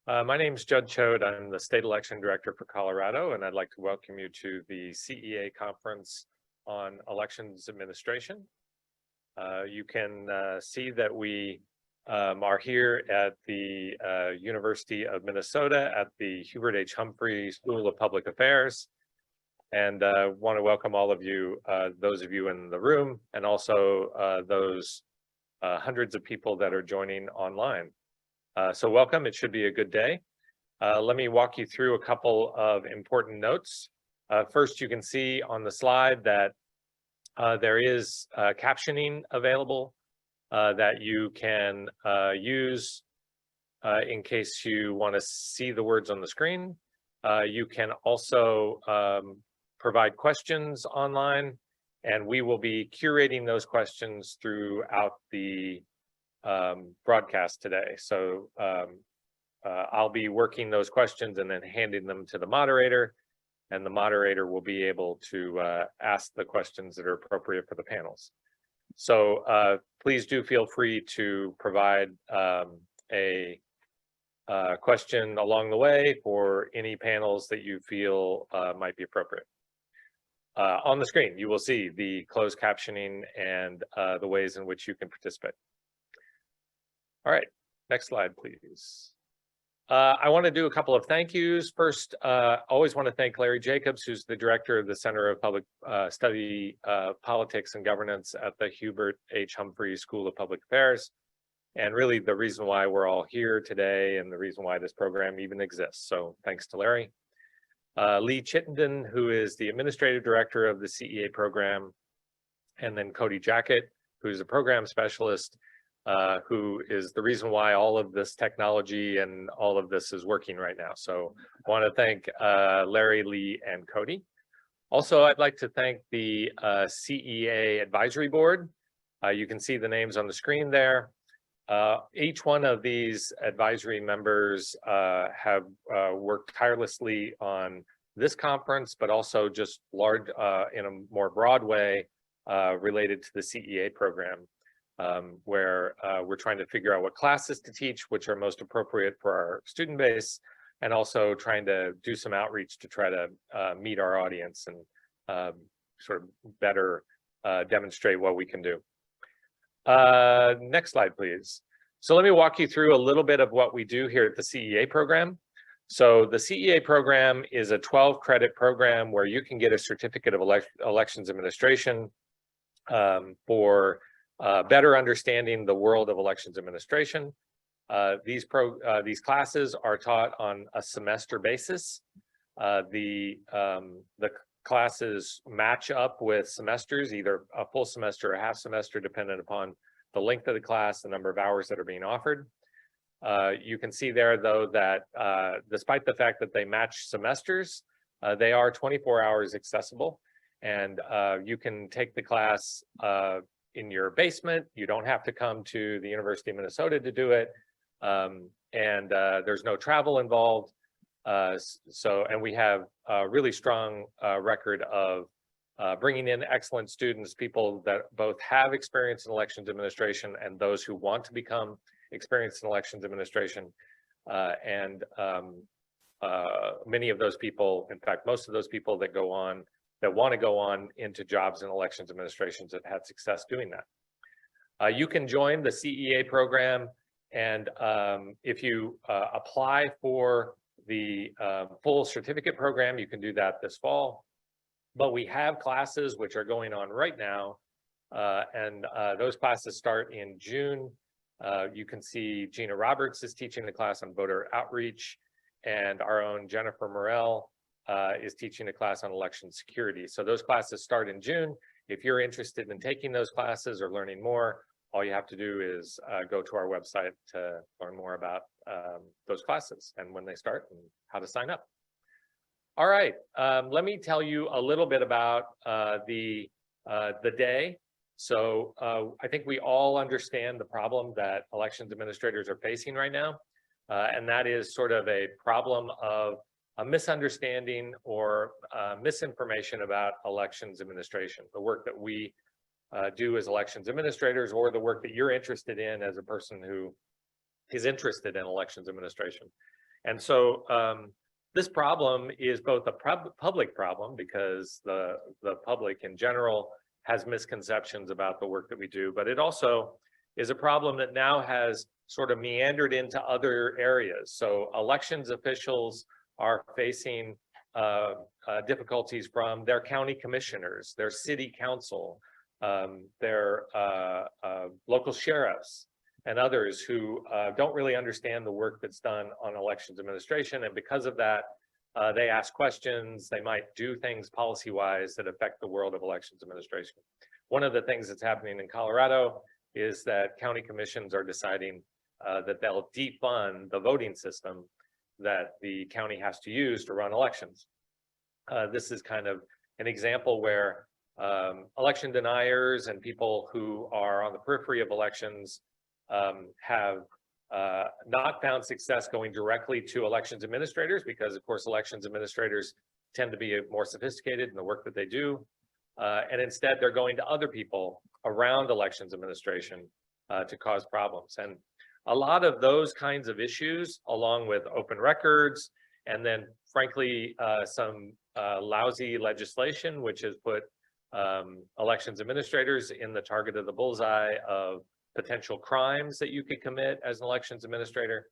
My name is Judd Choate. I'm the State Election Director for Colorado, and I'd like to welcome you to the CEA Conference on Elections Administration. You can see that we are here at the University of Minnesota at the Hubert H. Humphrey School of Public Affairs, and want to welcome all of you, those of you in the room, and also those hundreds of people that are joining online. So welcome, it should be a good day. Let me walk you through a couple of important notes. First, you can see on the slide that there is captioning available that you can use in case you want to see the words on the screen. You can also provide questions online, and we will be curating those questions throughout the broadcast today. So I'll be working those questions and then handing them to the moderator, and the moderator will be able to ask the questions that are appropriate for the panels. So please do feel free to provide a question along the way for any panels that you feel might be appropriate. On the screen, you will see the closed captioning and the ways in which you can participate. All right, next slide, please. I want to do a couple of thank yous. First, always want to thank Larry Jacobs, who's the director of the Center of Public Study, Politics and Governance at the Hubert H. Humphrey School of Public Affairs, and really the reason why we're all here today and the reason why this program even exists. So thanks to Larry. Lee Chittenden, who is the administrative director of the CEA program, and then Cody Jackett, who's a program specialist, who is the reason why all of this technology and all of this is working right now. So I want to thank Larry, Lee, and Cody. Also, I'd like to thank the CEA Advisory Board. You can see the names on the screen there. Each one of these advisory members have worked tirelessly on this conference, but also just large in a more broad way related to the CEA program. Where we're trying to figure out what classes to teach, which are most appropriate for our student base, and also trying to do some outreach to try to meet our audience and sort of better demonstrate what we can do. Next slide, please. So let me walk you through a little bit of what we do here at the CEA program. So the CEA program is a 12-credit program where you can get a certificate of elections administration for better understanding the world of elections administration. These classes are taught on a semester basis. The classes match up with semesters, either a full semester or a half semester, dependent upon the length of the class, the number of hours that are being offered. You can see there, though, that despite the fact that they match semesters, they are 24 hours accessible, and you can take the class in your basement. You don't have to come to the University of Minnesota to do it, and there's no travel involved. And we have a really strong record of bringing in excellent students, people that both have experience in elections administration and those who want to become experienced in elections administration. Many of those people, in fact, most of those people that want to go on into jobs in elections administrations have had success doing that. You can join the CEA program, and if you apply for the full certificate program, you can do that this fall. But we have classes which are going on right now, and those classes start in June. You can see Gina Roberts is teaching the class on voter outreach, and our own Jennifer Morell is teaching a class on election security. So those classes start in June. If you're interested in taking those classes or learning more, all you have to do is go to our website to learn more about those classes and when they start and how to sign up. All right, let me tell you a little bit about the day. So I think we all understand the problem that elections administrators are facing right now, and that is sort of a problem of a misunderstanding or misinformation about elections administration, the work that we do as elections administrators, or the work that you're interested in as a person who is interested in elections administration. And so this problem is both a public problem because the public in general has misconceptions about the work that we do, but it also is a problem that now has sort of meandered into other areas. So elections officials are facing difficulties from their county commissioners, their city council, their local sheriffs, and others who don't really understand the work that's done on elections administration. And because of that, they ask questions. They might do things policy-wise that affect the world of elections administration. One of the things that's happening in Colorado is that county commissions are deciding that they'll defund the voting system that the county has to use to run elections. This is kind of an example where election deniers and people who are on the periphery of elections have not found success going directly to elections administrators, because of course elections administrators tend to be more sophisticated in the work that they do, and instead they're going to other people around elections administration to cause problems. And a lot of those kinds of issues, along with open records, and then frankly some lousy legislation which has put elections administrators in the target of the bullseye of potential crimes that you could commit as an elections administrator,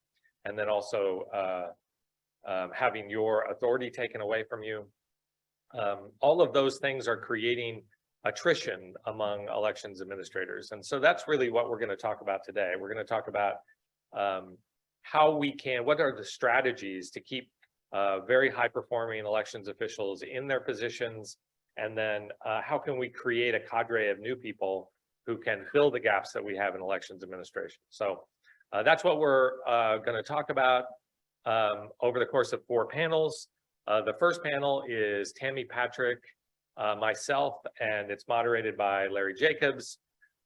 and then also having your authority taken away from you. All of those things are creating attrition among elections administrators. And so that's really what we're going to talk about today. We're going to talk about what are the strategies to keep very high performing elections officials in their positions, and then how can we create a cadre of new people who can fill the gaps that we have in elections administration. So that's what we're going to talk about over the course of 4 panels. The first panel is Tammy Patrick, myself, and it's moderated by Larry Jacobs.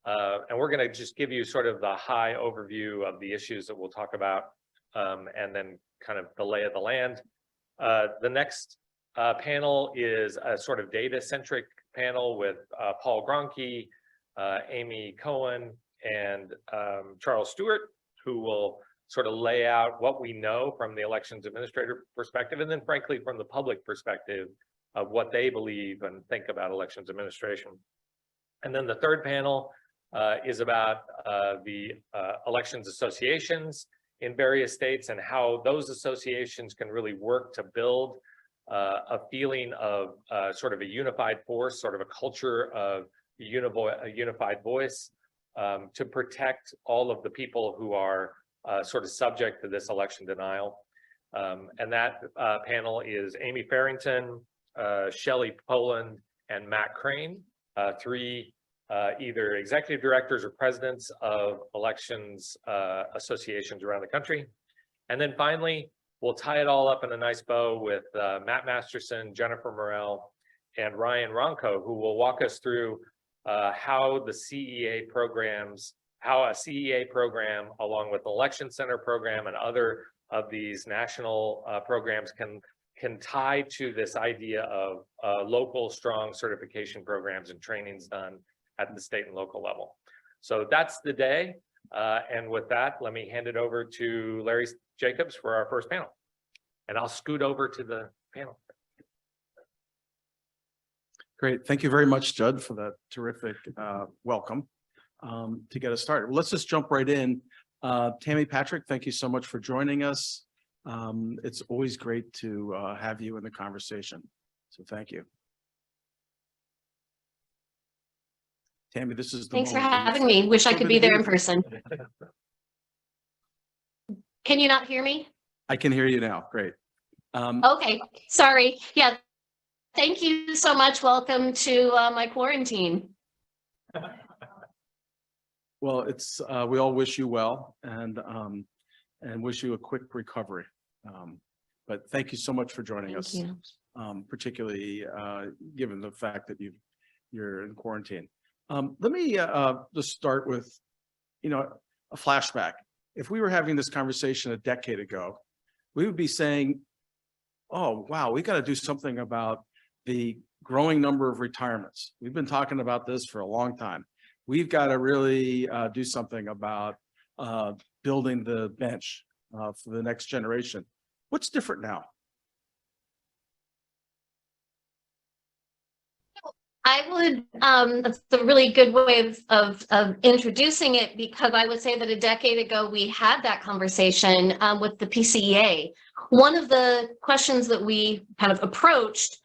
And we're going to just give you sort of the high overview of the issues that we'll talk about, and then kind of the lay of the land. The next panel is a sort of data-centric panel with Paul Gronke, Amy Cohen, and Charles Stewart, who will sort of lay out what we know from the elections administrator perspective, and then frankly from the public perspective of what they believe and think about elections administration. And then the third panel is about the elections associations in various states and how those associations can really work to build a feeling of sort of a unified force, sort of a culture of a unified voice to protect all of the people who are sort of subject to this election denial. And that panel is Amy Farrington, Shelley Poland, and Matt Crane, 3 either executive directors or presidents of elections associations around the country. And then finally, we'll tie it all up in a nice bow with Matt Masterson, Jennifer Morell, and Ryan Ronco, who will walk us through how the CEA programs, how a CEA program along with the Election Center program and other of these national programs can tie to this idea of local strong certification programs and trainings done at the state and local level. So that's the day. And with that, let me hand it over to Larry Jacobs for our first panel. And I'll scoot over to the panel. Great. Thank you very much, Judd, for that terrific welcome to get us started. Well, let's just jump right in. Tammy Patrick, thank you so much for joining us. It's always great to have you in the conversation. So thank you. Tammy, this is the Thanks for having me. Wish I could be there in person. Can you not hear me? I can hear you now. Great. Okay, sorry. Yeah, thank you so much. Welcome to my quarantine. Well, it's we all wish you well and wish you a quick recovery. But thank you so much for joining us, particularly given the fact that you're in quarantine. Let me just start with, a flashback. If we were having this conversation a decade ago, we would be saying, oh, wow, we got to do something about the growing number of retirements. We've been talking about this for a long time. We've got to really do something about building the bench for the next generation. What's different now? I would, that's a really good way of introducing it, because I would say that a decade ago, we had that conversation with the PCEA. One of the questions that we kind of approached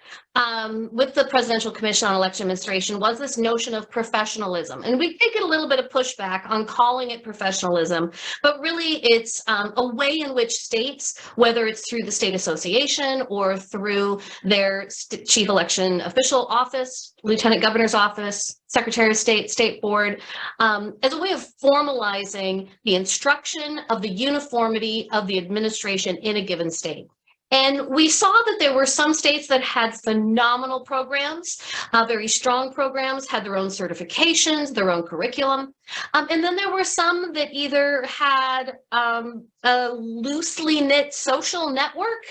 with the Presidential Commission on Election Administration was this notion of professionalism. And we did get a little bit of pushback on calling it professionalism, but really it's a way in which states, whether it's through the state association or through their chief election official office, lieutenant governor's office, secretary of state, state board, as a way of formalizing the instruction of the uniformity of the administration in a given state. And we saw that there were some states that had phenomenal programs, very strong programs, had their own certifications, their own curriculum. And then there were some that either had a loosely knit social network,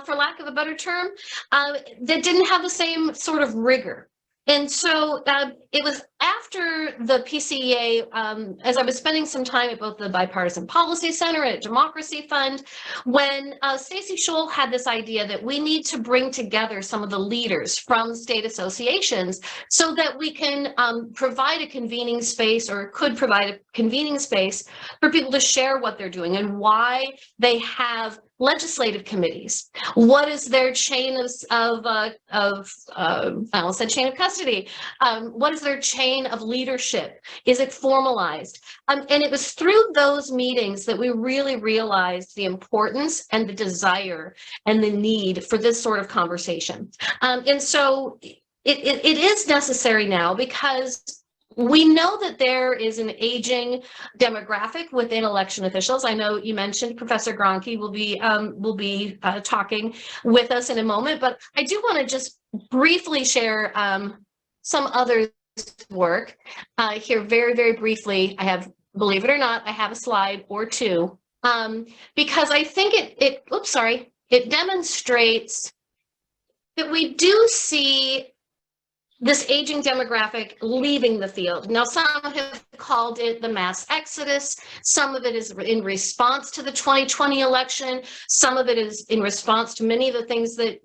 for lack of a better term, that didn't have the same sort of rigor. And so it was after the PCEA, as I was spending some time at both the Bipartisan Policy Center and at Democracy Fund, when Stacey Choate had this idea that we need to bring together some of the leaders from state associations so that we can provide a convening space, or could provide a convening space for people to share what they're doing and why they have legislative committees. What is their chain I almost said chain of custody. What is their chain of leadership? Is it formalized? And it was through those meetings that we really realized the importance and the desire and the need for this sort of conversation. And so it is necessary now, because we know that there is an aging demographic within election officials. I know you mentioned Professor Gronke will be talking with us in a moment, but I do want to just briefly share some other work here very, very briefly. I have, believe it or not, I have a slide or two, because I think it demonstrates that we do see this aging demographic leaving the field. Now, some have called it the mass exodus. Some of it is in response to the 2020 election. Some of it is in response to many of the things that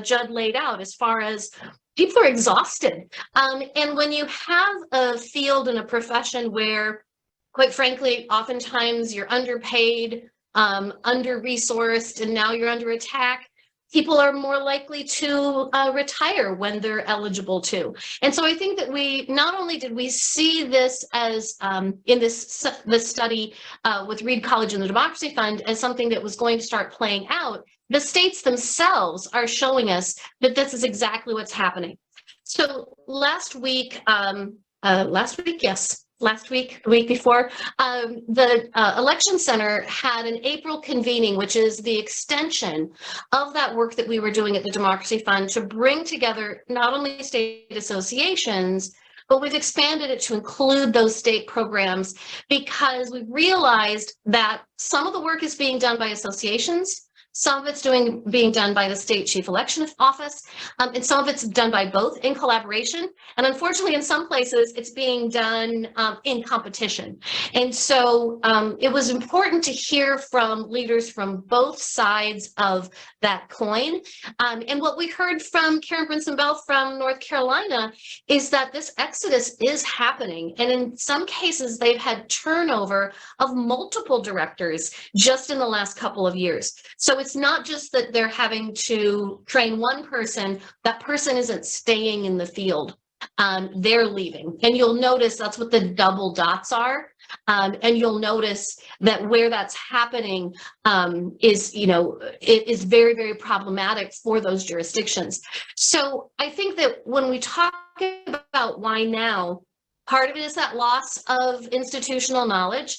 Judd laid out, as far as people are exhausted. And when you have a field and a profession where, quite frankly, oftentimes you're underpaid, under-resourced, and now you're under attack, people are more likely to retire when they're eligible to. And so I think that we, not only did we see this as in this study with Reed College and the Democracy Fund as something that was going to start playing out, the states themselves are showing us that this is exactly what's happening. So last week, the week before, the Election Center had an April convening, which is the extension of that work that we were doing at the Democracy Fund to bring together not only state associations, but we've expanded it to include those state programs, because we realized that some of the work is being done by associations, some of it's being done by the state chief election office, and some of it's done by both in collaboration. And unfortunately, in some places, it's being done in competition. And so it was important to hear from leaders from both sides of that coin. And what we heard from Karen Brinson-Bell from North Carolina is that this exodus is happening. And in some cases, they've had turnover of multiple directors just in the last couple of years. So it's not just that they're having to train one person, that person isn't staying in the field. They're leaving. And you'll notice that's what the double dots are. And you'll notice that where that's happening is, it is very, very problematic for those jurisdictions. So I think that when we talk about why now, part of it is that loss of institutional knowledge.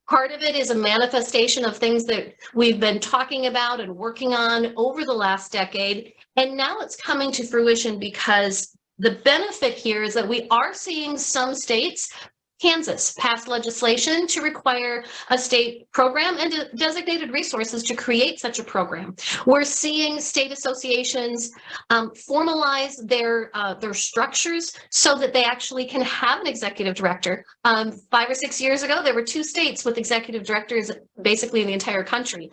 Part of it is a manifestation of things that we've been talking about and working on over the last decade. And now it's coming to fruition, because the benefit here is that we are seeing some states, Kansas, pass legislation to require a state program and designated resources to create such a program. We're seeing state associations formalize their structures so that they actually can have an executive director. 5 or 6 years ago, there were 2 states with executive directors basically in the entire country.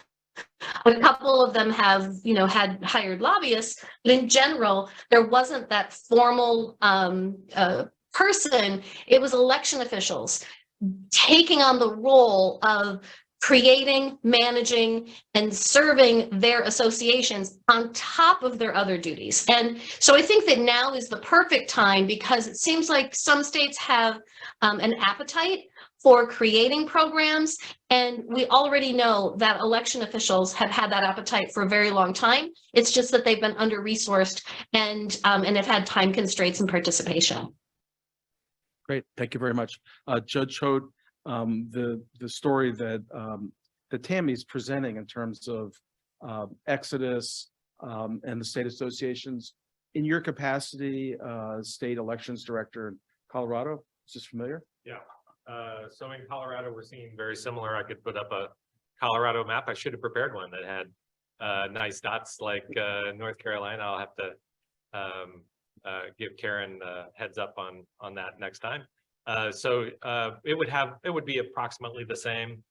A couple of them have, had hired lobbyists, but in general, there wasn't that formal person. It was election officials taking on the role of creating, managing, and serving their associations on top of their other duties. And so I think that now is the perfect time, because it seems like some states have an appetite for creating programs. And we already know that election officials have had that appetite for a very long time. It's just that they've been under-resourced and have had time constraints in participation. Great, thank you very much. Judd Choate, the story that Tammy's presenting in terms of Exodus and the state associations, in your capacity, state elections director in Colorado, is this familiar? Yeah. So in Colorado, we're seeing very similar. I could put up a Colorado map. I should have prepared one that had nice dots like North Carolina. I'll have to give Karen heads up on that next time. So it would be approximately the same.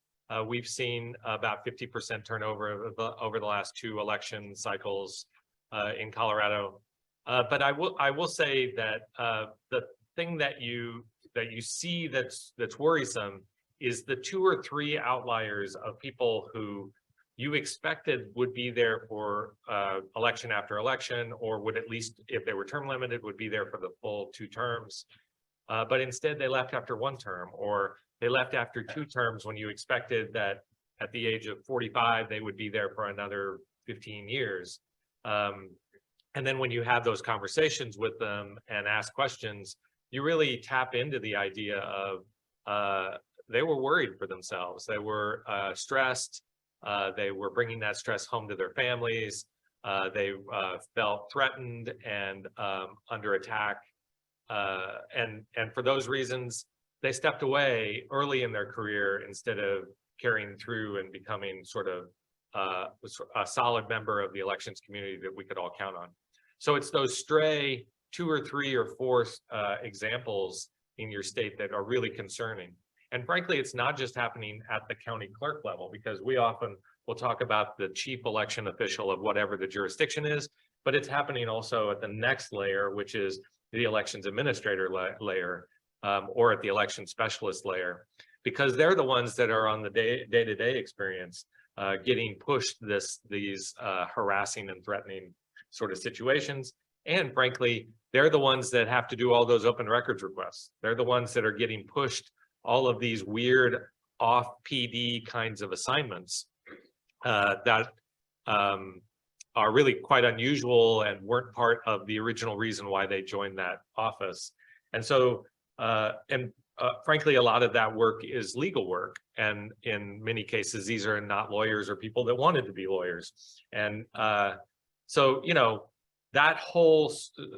We've seen about 50% turnover over the last 2 election cycles in Colorado. But I will say that the thing that you see that's worrisome is the 2 or 3 outliers of people who you expected would be there for election after election, or would, at least if they were term limited, would be there for the full 2 terms. But instead they left after 1 term, or they left after 2 terms when you expected that at the age of 45, they would be there for another 15 years. And then when you have those conversations with them and ask questions, you really tap into the idea of they were worried for themselves. They were stressed. They were bringing that stress home to their families. They felt threatened and under attack. And for those reasons, they stepped away early in their career instead of carrying through and becoming sort of a solid member of the elections community that we could all count on. So it's those stray 2 or 3 or 4 examples in your state that are really concerning. And frankly, it's not just happening at the county clerk level, because we often will talk about the chief election official of whatever the jurisdiction is, but it's happening also at the next layer, which is the elections administrator layer, or at the election specialist layer, because they're the ones that are on the day-to-day experience, getting pushed these harassing and threatening sort of situations. And frankly, they're the ones that have to do all those open records requests. They're the ones that are getting pushed all of these weird off PD kinds of assignments that are really quite unusual and weren't part of the original reason why they joined that office. And so, frankly, a lot of that work is legal work. And in many cases, these are not lawyers or people that wanted to be lawyers. And so, that whole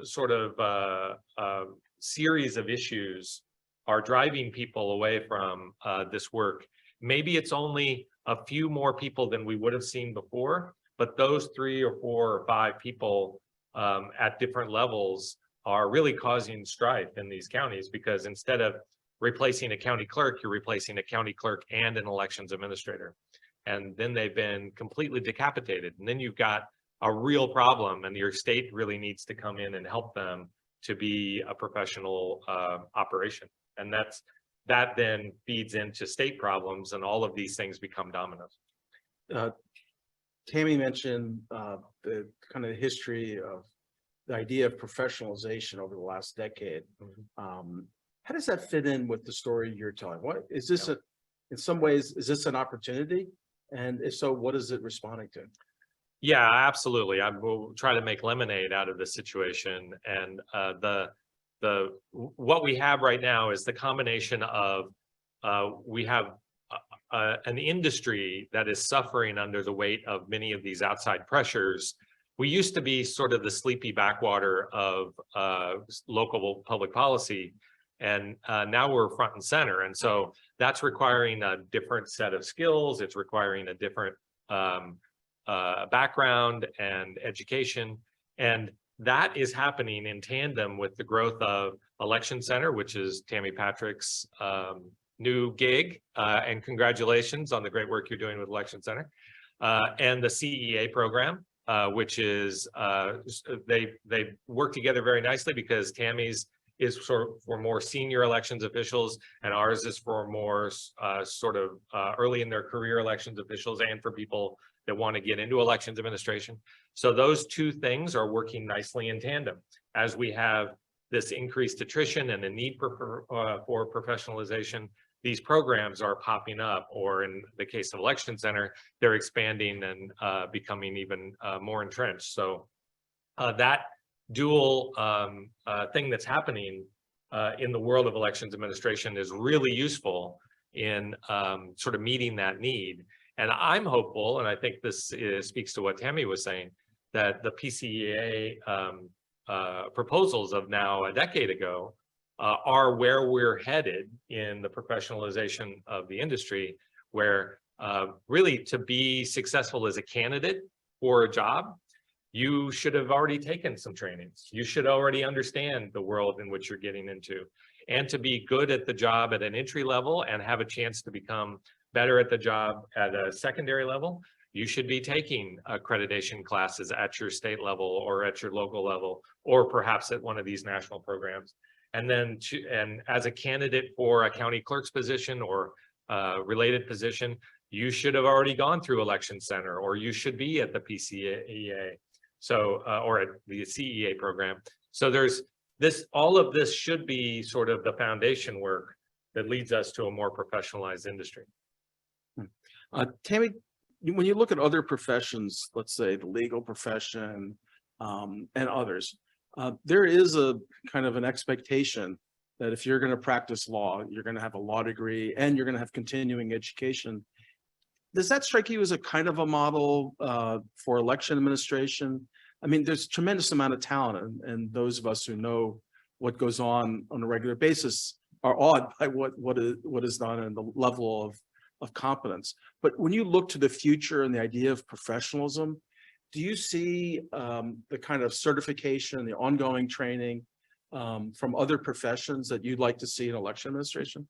sort of series of issues are driving people away from this work. Maybe it's only a few more people than we would have seen before, but those 3 or 4 or 5 people at different levels are really causing strife in these counties, because instead of replacing a county clerk, you're replacing a county clerk and an elections administrator. And then they've been completely decapitated. And then you've got a real problem, and your state really needs to come in and help them to be a professional operation. And that then feeds into state problems, and all of these things become dominoes. Tammy mentioned the kind of history of the idea of professionalization over the last decade. How does that fit in with the story you're telling? What is this? In some ways, is this an opportunity? And if so, what is it responding to? Yeah, absolutely. I will try to make lemonade out of this situation. And what we have right now is the combination of we have an industry that is suffering under the weight of many of these outside pressures. We used to be sort of the sleepy backwater of local public policy, and now we're front and center. And so that's requiring a different set of skills. It's requiring a different background and education. And that is happening in tandem with the growth of Election Center, which is Tammy Patrick's new gig. And congratulations on the great work you're doing with Election Center. and the CEA program, which is they work together very nicely because Tammy's is sort of for more senior elections officials, and ours is for more early in their career elections officials and for people that want to get into elections administration. So those two things are working nicely in tandem as we have this increased attrition and a need for professionalization. These programs are popping up, or in the case of Election Center, they're expanding and becoming even more entrenched. So that dual thing that's happening in the world of elections administration is really useful in sort of meeting that need. And I'm hopeful, and I think this speaks to what Tammy was saying, that the PCEA proposals of now a decade ago are where we're headed in the professionalization of the industry, where really to be successful as a candidate for a job, you should have already taken some trainings. You should already understand the world in which you're getting into. And to be good at the job at an entry level and have a chance to become better at the job at a secondary level, you should be taking accreditation classes at your state level or at your local level, or perhaps at one of these national programs. And then and as a candidate for a county clerk's position or related position, you should have already gone through Election Center, or you should be at the PCEA, so or at the CEA program. So there's this, all of this should be sort of the foundation work that leads us to a more professionalized industry. Tammy, when you look at other professions, let's say the legal profession and others, there is a kind of an expectation that if you're going to practice law, you're going to have a law degree and you're going to have continuing education. Does that strike you as a kind of a model for election administration? I mean, there's a tremendous amount of talent, and those of us who know what goes on a regular basis are awed by what is done and the level of competence. But when you look to the future and the idea of professionalism, do you see the kind of certification, the ongoing training from other professions that you'd like to see in election administration?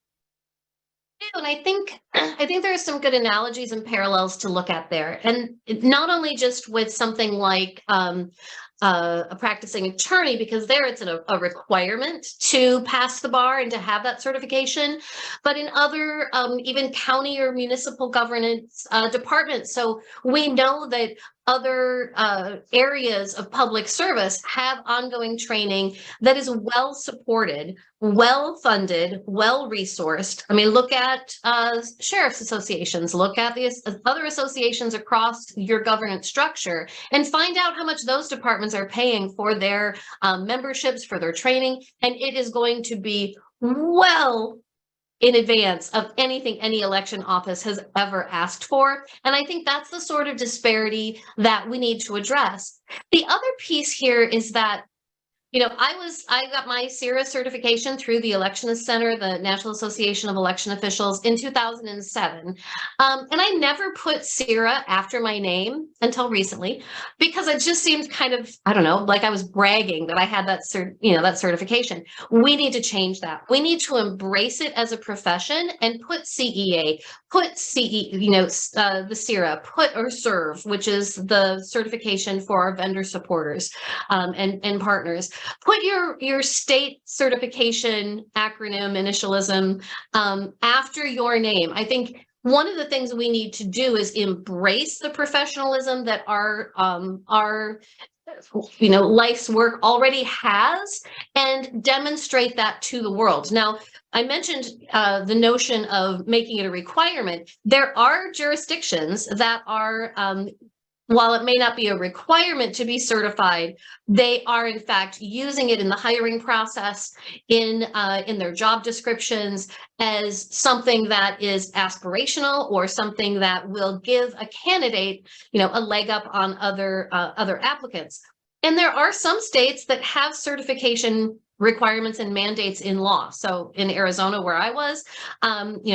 And I think there are some good analogies and parallels to look at there, and not only just with something like a practicing attorney, because there it's a requirement to pass the bar and to have that certification, but in other even county or municipal governance departments. So we know that other areas of public service have ongoing training that is well supported, well funded, well resourced. I mean, look at sheriff's associations, look at the other associations across your governance structure, and find out how much those departments are paying for their memberships, for their training. And it is going to be well in advance of anything any election office has ever asked for. And I think that's the sort of disparity that we need to address. The other piece here is that, you know, I got my CIRA certification through the Election Center, the National Association of Election Officials, in 2007. And I never put CIRA after my name until recently, because it just seemed kind of, I don't know, like I was bragging that I had that that certification. We need to change that. We need to embrace it as a profession and put CEA, put the CIRA, put or SERVE, which is the certification for our vendor supporters and partners. Put your state certification acronym, initialism, after your name. I think one of the things we need to do is embrace the professionalism that our life's work already has, and demonstrate that to the world. Now, I mentioned the notion of making it a requirement. There are jurisdictions that are while it may not be a requirement to be certified, they are in fact using it in the hiring process, in their job descriptions, as something that is aspirational or something that will give a candidate, a leg up on other applicants. And there are some states that have certification requirements and mandates in law. So in Arizona, where I was,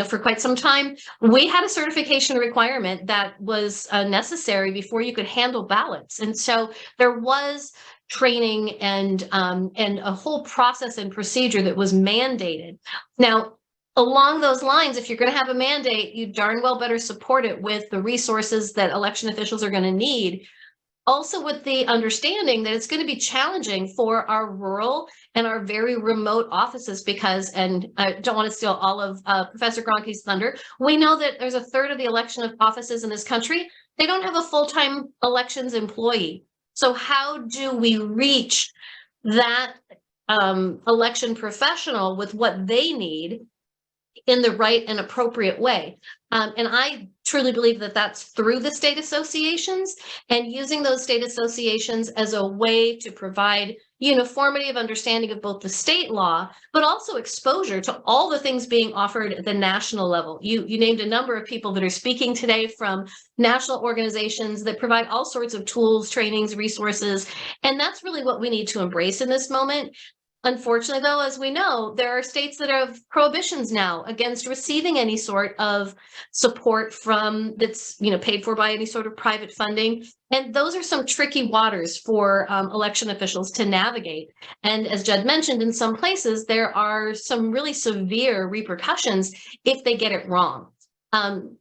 for quite some time, we had a certification requirement that was necessary before you could handle ballots. And so there was training and a whole process and procedure that was mandated. Now, along those lines, if you're going to have a mandate, you darn well better support it with the resources that election officials are going to need. Also with the understanding that it's going to be challenging for our rural and our very remote offices because, and I don't want to steal all of Professor Gronke's thunder, we know that there's a third of the election of offices in this country. They don't have a full-time elections employee. So how do we reach that election professional with what they need in the right and appropriate way? And I truly believe that that's through the state associations and using those state associations as a way to provide uniformity of understanding of both the state law, but also exposure to all the things being offered at the national level. You named a number of people that are speaking today from national organizations that provide all sorts of tools, trainings, resources, and that's really what we need to embrace in this moment. Unfortunately, though, as we know, there are states that have prohibitions now against receiving any sort of support from that's paid for by any sort of private funding. And those are some tricky waters for election officials to navigate. And as Judd mentioned, in some places, there are some really severe repercussions if they get it wrong.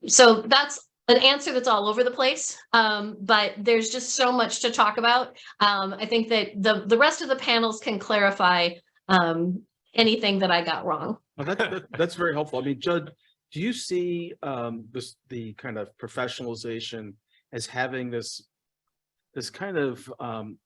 So that's an answer that's all over the place, but there's just so much to talk about. I think that the rest of the panels can clarify anything that I got wrong. Well, that's very helpful. I mean, Judd, do you see the kind of professionalization as having this kind of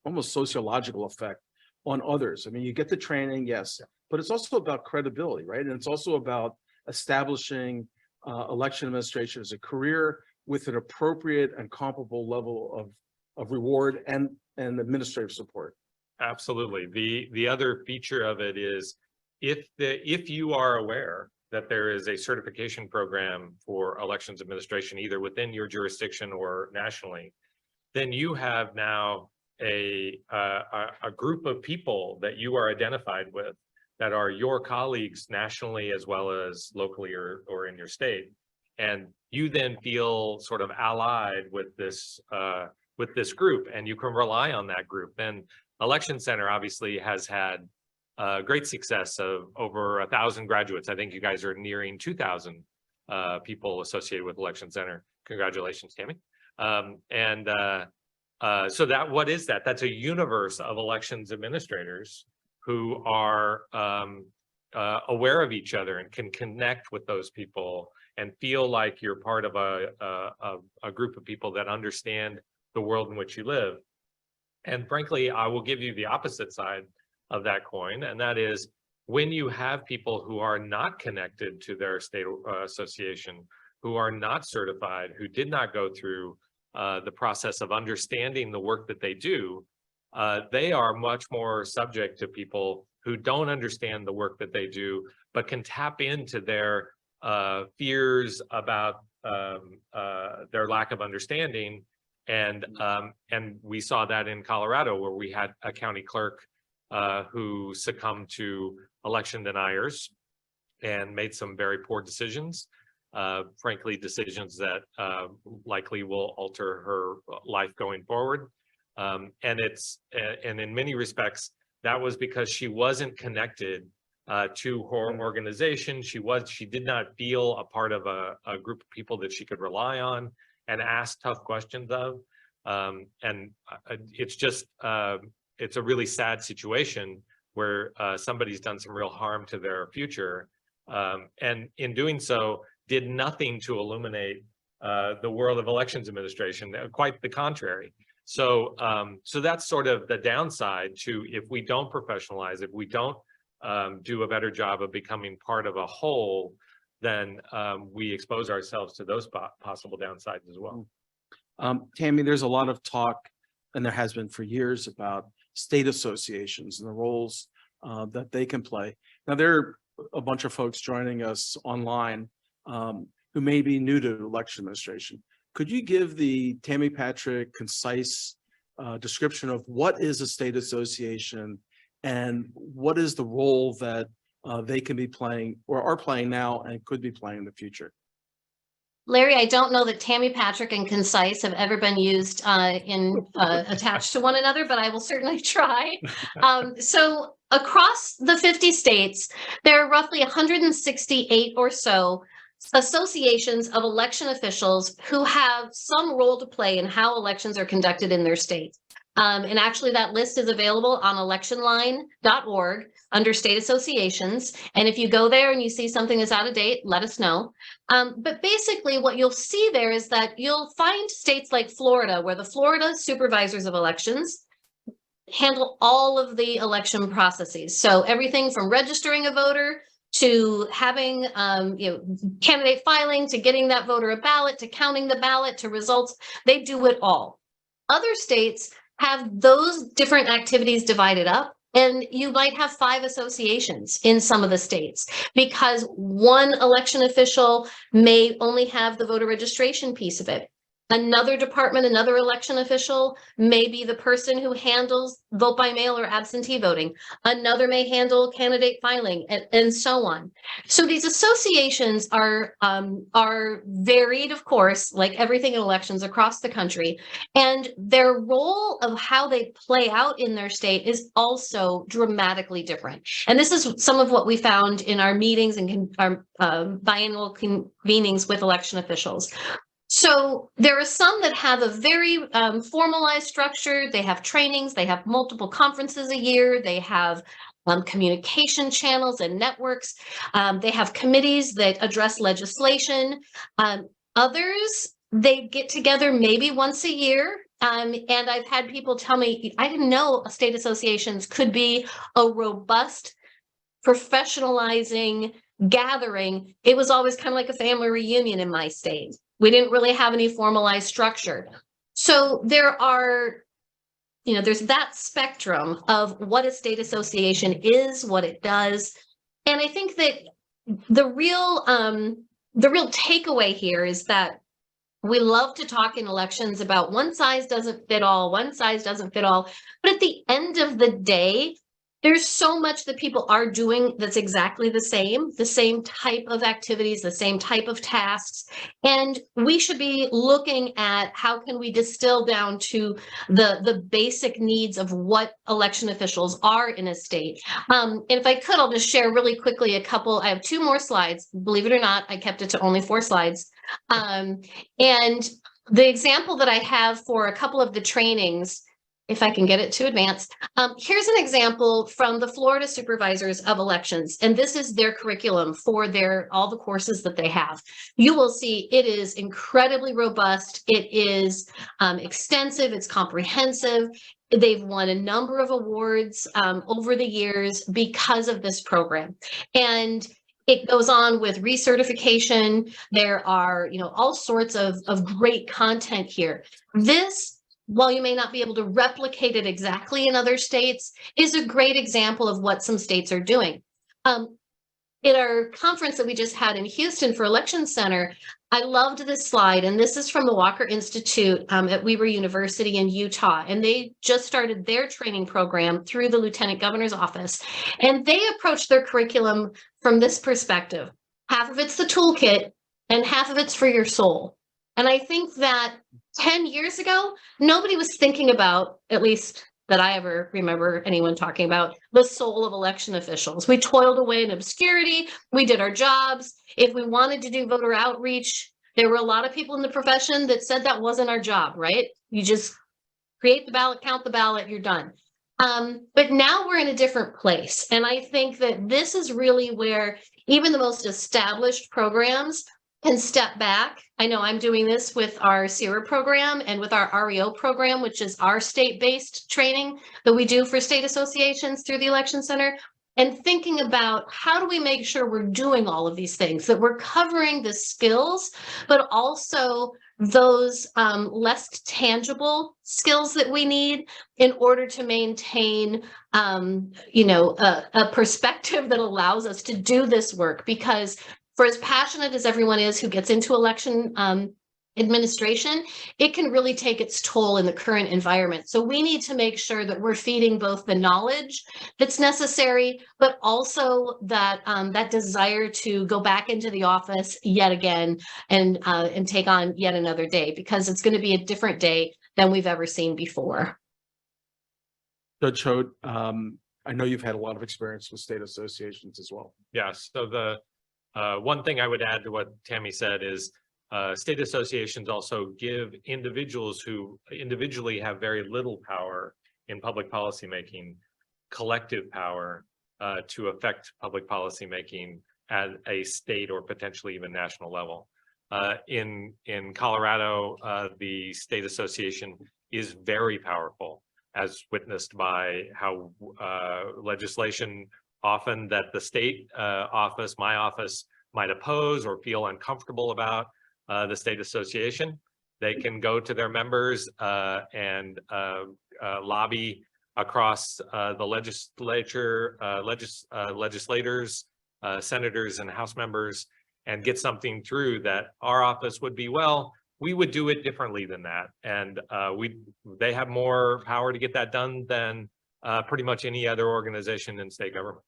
almost sociological effect on others? I mean, you get the training, yes, but it's also about credibility, right? And it's also about establishing election administration as a career with an appropriate and comparable level of reward and administrative support. Absolutely. The other feature of it is if you are aware that there is a certification program for elections administration, either within your jurisdiction or nationally, then you have now a group of people that you are identified with that are your colleagues nationally as well as locally or in your state. And you then feel sort of allied with this group, and you can rely on that group. And Election Center obviously has had great success of over 1,000 graduates. I think you guys are nearing 2,000 people associated with Election Center. Congratulations, Tammy. So what is that? That's a universe of elections administrators who are aware of each other and can connect with those people and feel like you're part of a group of people that understand the world in which you live. And frankly, I will give you the opposite side of that coin, and that is when you have people who are not connected to their state association, who are not certified, who did not go through the process of understanding the work that they do, they are much more subject to people who don't understand the work that they do, but can tap into their fears about their lack of understanding. And we saw that in Colorado, where we had a county clerk who succumbed to election deniers and made some very poor decisions, frankly, decisions that likely will alter her life going forward. And in many respects, that was because she wasn't connected to her organization. She did not feel a part of a group of people that she could rely on and ask tough questions of. And it's just, it's a really sad situation where somebody's done some real harm to their future. And in doing so, did nothing to illuminate the world of elections administration, quite the contrary. So that's sort of the downside to, if we don't professionalize, if we don't do a better job of becoming part of a whole, then we expose ourselves to those possible downsides as well. Tammy, there's a lot of talk, and there has been for years, about state associations and the roles that they can play. Now, there are a bunch of folks joining us online who may be new to election administration. Could you give the Tammy Patrick concise description of what is a state association and what is the role that they can be playing or are playing now and could be playing in the future? Larry, I don't know that Tammy, Patrick, and concise have ever been used attached to one another, but I will certainly try. So across the 50 states, there are roughly 168 or so associations of election officials who have some role to play in how elections are conducted in their state. And actually that list is available on electionline.org under state associations. And if you go there and you see something that's out of date, let us know. But basically what you'll see there is that you'll find states like Florida, where the Florida supervisors of elections handle all of the election processes. So everything from registering a voter to having candidate filing, to getting that voter a ballot, to counting the ballot, to results, they do it all. Other states have those different activities divided up, and you might have 5 associations in some of the states because one election official may only have the voter registration piece of it. Another department, another election official may be the person who handles vote by mail or absentee voting. Another may handle candidate filing, and so on. So these associations are varied, of course, like everything in elections across the country. And their role of how they play out in their state is also dramatically different. And this is some of what we found in our meetings and our biannual convenings with election officials. So there are some that have a very formalized structure. They have trainings, they have multiple conferences a year, they have communication channels and networks. They have committees that address legislation. Others, they get together maybe once a year. And I've had people tell me, I didn't know state associations could be a robust, professionalizing gathering. It was always kind of like a family reunion in my state. We didn't really have any formalized structure. So there are, there's that spectrum of what a state association is, what it does. And I think that the real takeaway here is that we love to talk in elections about one size doesn't fit all, one size doesn't fit all. But at the end of the day, there's so much that people are doing that's exactly the same type of activities, the same type of tasks. And we should be looking at how can we distill down to the basic needs of what election officials are in a state. And if I could, I'll just share really quickly I have 2 more slides. Believe it or not, I kept it to only 4 slides. And the example that I have for a couple of the trainings, if I can get it to advance. Here's an example from the Florida supervisors of elections, and this is their curriculum for all the courses that they have. You will see it is incredibly robust. It is extensive. It's comprehensive. They've won a number of awards over the years because of this program. And it goes on with recertification. There are, all sorts of great content here. This, while you may not be able to replicate it exactly in other states, is a great example of what some states are doing. In our conference that we just had in Houston for Election Center, I loved this slide, and this is from the Walker Institute at Weber University in Utah, and they just started their training program through the Lieutenant Governor's Office, and they approach their curriculum from this perspective. Half of it's the toolkit, and half of it's for your soul. And I think that 10 years ago, nobody was thinking about, at least that I ever remember anyone talking about, the soul of election officials. We toiled away in obscurity. We did our jobs. If we wanted to do voter outreach, there were a lot of people in the profession that said that wasn't our job, right? You just create the ballot, count the ballot, you're done. But now we're in a different place. And I think that this is really where even the most established programs can step back. I know I'm doing this with our CIRA program and with our REO program, which is our state-based training that we do for state associations through the Election Center, and thinking about how do we make sure we're doing all of these things, that we're covering the skills, but also those less tangible skills that we need in order to maintain, a perspective that allows us to do this work. Because for as passionate as everyone is who gets into election administration, it can really take its toll in the current environment. So we need to make sure that we're feeding both the knowledge that's necessary, but also that that desire to go back into the office yet again and take on yet another day, because it's going to be a different day than we've ever seen before. Judge Choate, I know you've had a lot of experience with state associations as well. Yeah, so the one thing I would add to what Tammy said is state associations also give individuals who individually have very little power in public policy making, collective power to affect public policy making at a state or potentially even national level. In Colorado, the state association is very powerful, as witnessed by how legislation often that the state office, my office, might oppose or feel uncomfortable about the state association. They can go to their members and lobby across the legislature, legislators, senators and House members, and get something through that our office would be, well, we would do it differently than that. And they have more power to get that done than pretty much any other organization in state government.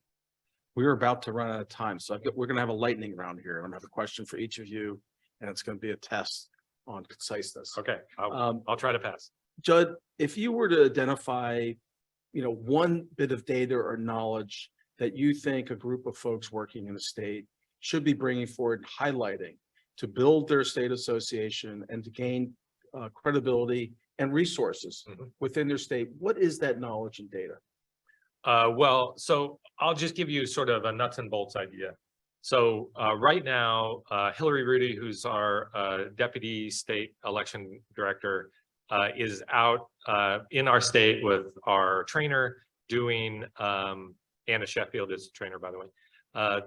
We are about to run out of time, so we're going to have a lightning round here. I'm going to have a question for each of you, and it's going to be a test on conciseness. Okay, I'll try to pass. Judd, if you were to identify, one bit of data or knowledge that you think a group of folks working in the state should be bringing forward, highlighting to build their state association and to gain credibility and resources within their state, what is that knowledge and data? Well, so I'll just give you sort of a nuts and bolts idea. So right now, Hillary Rudy, who's our deputy state election director, is out in our state with our trainer doing, Anna Sheffield is a trainer, by the way.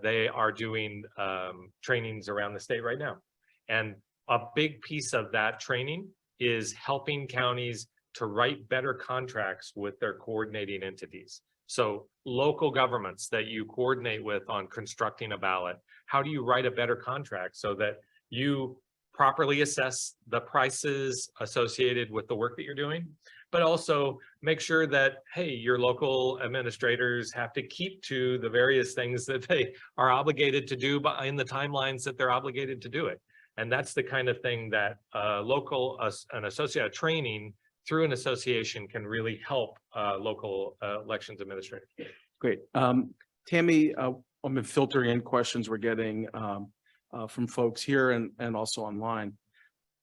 They are doing trainings around the state right now. And a big piece of that training is helping counties to write better contracts with their coordinating entities. So local governments that you coordinate with on constructing a ballot, how do you write a better contract so that you properly assess the prices associated with the work that you're doing, but also make sure that, hey, your local administrators have to keep to the various things that they are obligated to do in the timelines that they're obligated to do it. And that's the kind of thing that an associate training through an association can really help local elections administrators. Great. Tammy, I'm filtering in questions we're getting from folks here and also online.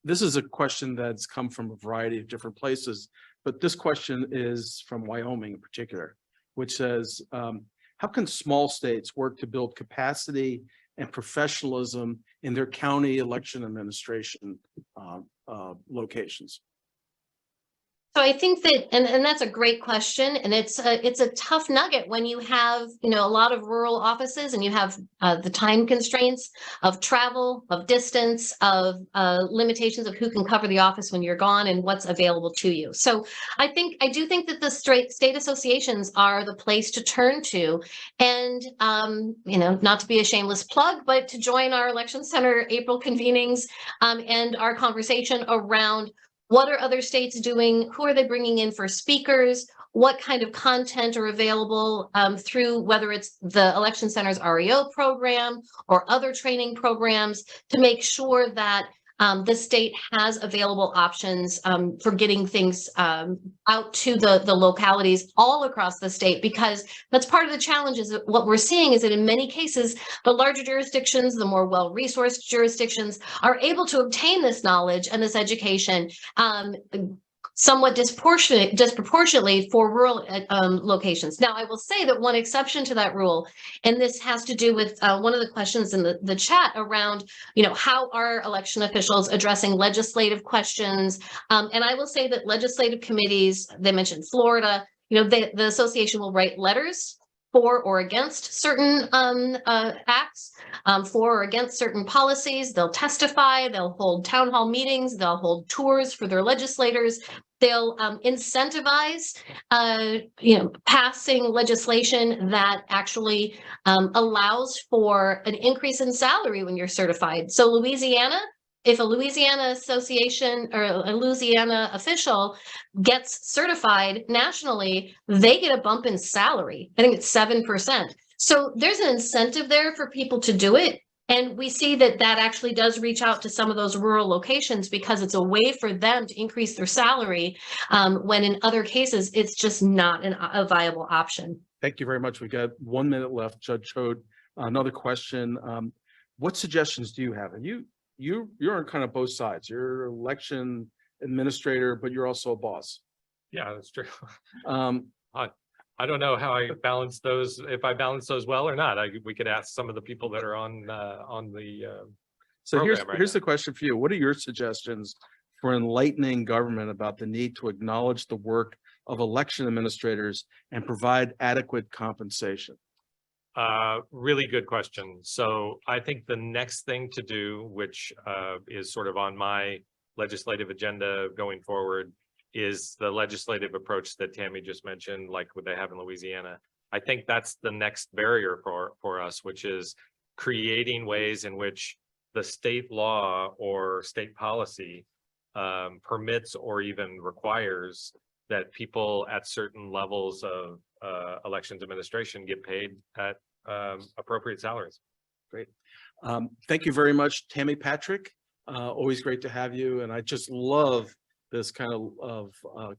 This is a question that's come from a variety of different places, but this question is from Wyoming in particular, which says, how can small states work to build capacity and professionalism in their county election administration locations? So I think that, and that's a great question, and it's a tough nugget when you have, a lot of rural offices and you have the time constraints of travel, of distance, of limitations of who can cover the office when you're gone and what's available to you. So I do think that the state associations are the place to turn to, and not to be a shameless plug, but to join our election center April convenings and our conversation around what are other states doing? Who are they bringing in for speakers? What kind of content are available through whether it's the Election Center's REO program or other training programs to make sure that the state has available options for getting things out to the localities all across the state, because that's part of the challenge. Is that what we're seeing is that in many cases, the larger jurisdictions, the more well-resourced jurisdictions are able to obtain this knowledge and this education somewhat disproportionately for rural locations. Now, I will say that one exception to that rule, and this has to do with one of the questions in the chat around, how are election officials addressing legislative questions? And I will say that legislative committees, they mentioned Florida, the association will write letters for or against certain acts, for or against certain policies. They'll testify, they'll hold town hall meetings, they'll hold tours for their legislators. They'll incentivize, passing legislation that actually allows for an increase in salary when you're certified. So Louisiana, if a Louisiana association or a Louisiana official gets certified nationally, they get a bump in salary. I think it's 7%. So there's an incentive there for people to do it. And we see that that actually does reach out to some of those rural locations because it's a way for them to increase their salary, when in other cases, it's just not a viable option. Thank you very much. We got 1 minute left. Judge Choate, another question. What suggestions do you have? And you're on kind of both sides. You're election administrator, but you're also a boss. Yeah, that's true. Um, I don't know how I balance those, if I balance those well or not. We could ask some of the people that are on the So here's program right here's the question for you. What are your suggestions for enlightening government about the need to acknowledge the work of election administrators and provide adequate compensation? Really good question. So I think the next thing to do, which is sort of on my legislative agenda going forward, is the legislative approach that Tammy just mentioned, like what they have in Louisiana. I think that's the next barrier for us, which is creating ways in which the state law or state policy permits or even requires that people at certain levels of elections administration get paid at appropriate salaries. Great. Thank you very much, Tammy Patrick. Always great to have you. And I just love this kind of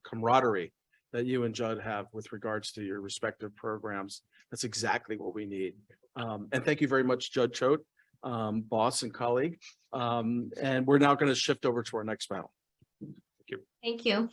camaraderie that you and Judd have with regards to your respective programs. That's exactly what we need. And thank you very much, Judd Choate, boss and colleague. And we're now going to shift over to our next panel. Thank you.